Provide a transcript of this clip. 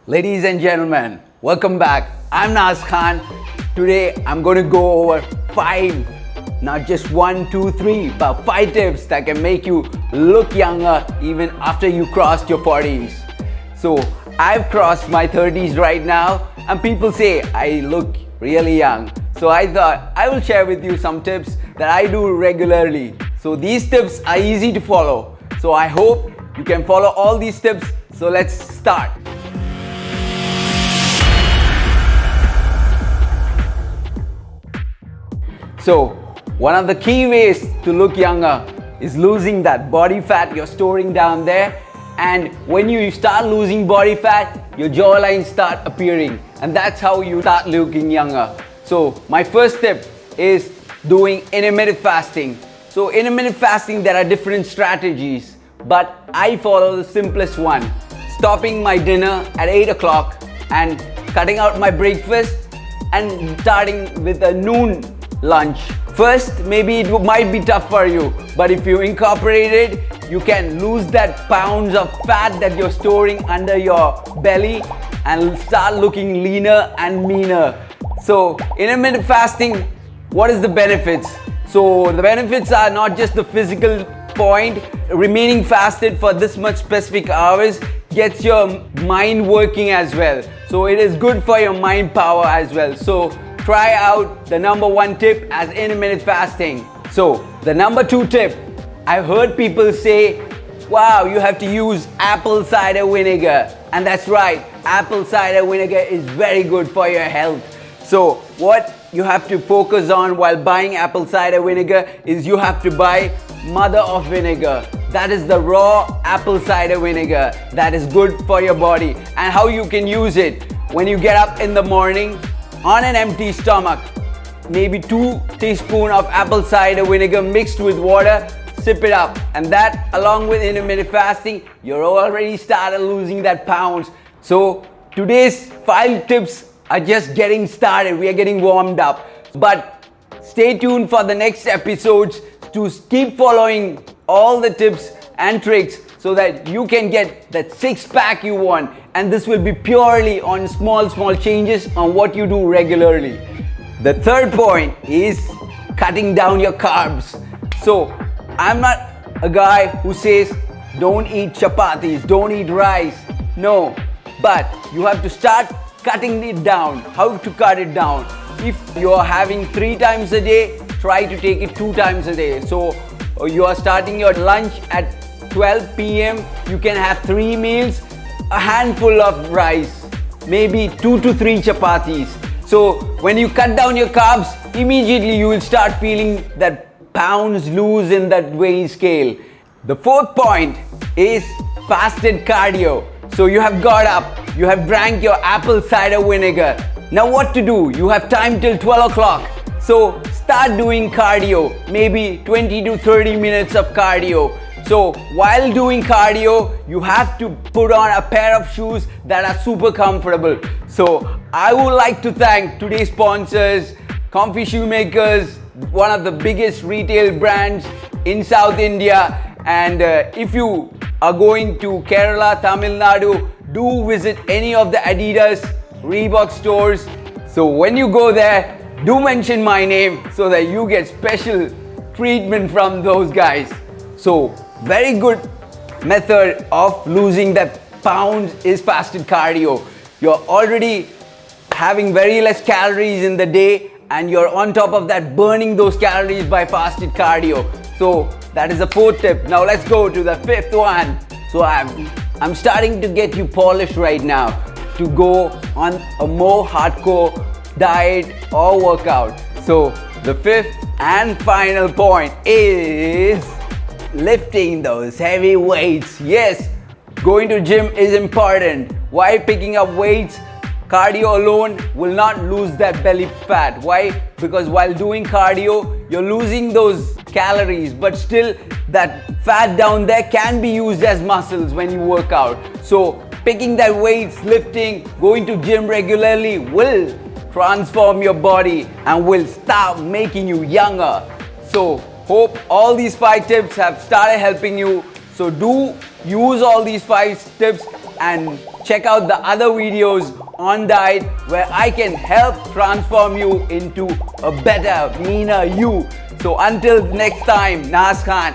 Ladies and gentlemen, welcome back. I'm Naz Khan. Today I'm going to go over 5, not just 1, 2, 3, but 5 tips that can make you look younger even after you crossed your 40s. So I've crossed my 30s right now and people say I look really young. So I thought I will share with you some tips that I do regularly. So these tips are easy to follow. So I hope you can follow all these tips. So let's start. So one of the key ways to look younger is losing that body fat you're storing down there. And when you start losing body fat, your jawlines start appearing, and that's how you start looking younger. So my first tip is doing intermittent fasting. So intermittent fasting, there are different strategies, but I follow the simplest one. Stopping my dinner at 8 o'clock and cutting out my breakfast and starting with a noon lunch. First, maybe it might be tough for you, but if you incorporate it, you can lose that pounds of fat that you're storing under your belly and start looking leaner and meaner. So intermittent fasting, what is the benefits? So the benefits are not just the physical point. Remaining fasted for this much specific hours gets your mind working as well. So it is good for your mind power as well. So try out the number 1 tip as intermittent fasting. So the number 2 tip, I've heard people say, wow, you have to use apple cider vinegar. And that's right, apple cider vinegar is very good for your health. So what you have to focus on while buying apple cider vinegar is you have to buy mother of vinegar. That is the raw apple cider vinegar that is good for your body. And how you can use it: when you get up in the morning, on an empty stomach, maybe 2 teaspoons of apple cider vinegar mixed with water, sip it up. And that, along with intermittent fasting, you're already started losing that pounds. So today's 5 tips are just getting started. We are getting warmed up. But stay tuned for the next episodes to keep following all the tips and tricks so that you can get that 6-pack you want. And this will be purely on small changes on what you do regularly. The third point is cutting down your carbs. So I'm not a guy who says don't eat chapatis, don't eat rice. No, but you have to start cutting it down. How to cut it down? If you're having 3 times a day, try to take it 2 times a day. So you are starting your lunch at 12 p.m. You can have 3 meals, a handful of rice, maybe 2 to 3 chapatis. So when you cut down your carbs, immediately you will start feeling that pounds lose in that weighing scale. The 4th point is fasted cardio. So you have got up, you have drank your apple cider vinegar. Now what to do? You have time till 12 o'clock. So start doing cardio, maybe 20 to 30 minutes of cardio. So while doing cardio, you have to put on a pair of shoes that are super comfortable. So I would like to thank today's sponsors, Comfy Shoemakers, one of the biggest retail brands in South India. And if you are going to Kerala, Tamil Nadu, do visit any of the Adidas, Reebok stores. So when you go there, do mention my name so that you get special treatment from those guys. So very good method of losing that pounds is fasted cardio. You're already having very less calories in the day and you're on top of that burning those calories by fasted cardio. So that is the 4th tip. Now let's go to the 5th one. So I'm starting to get you polished right now to go on a more hardcore diet or workout. So the 5th and final point is lifting those heavy weights. Yes, going to gym is important. Why picking up weights? Cardio alone will not lose that belly fat. Why? Because while doing cardio, you're losing those calories, but still that fat down there can be used as muscles when you work out. So picking that weights, lifting, going to gym regularly will transform your body and will start making you younger. So hope all these 5 tips have started helping you. So do use all these 5 tips and check out the other videos on diet where I can help transform you into a better, meaner you. So until next time, Naz Khan.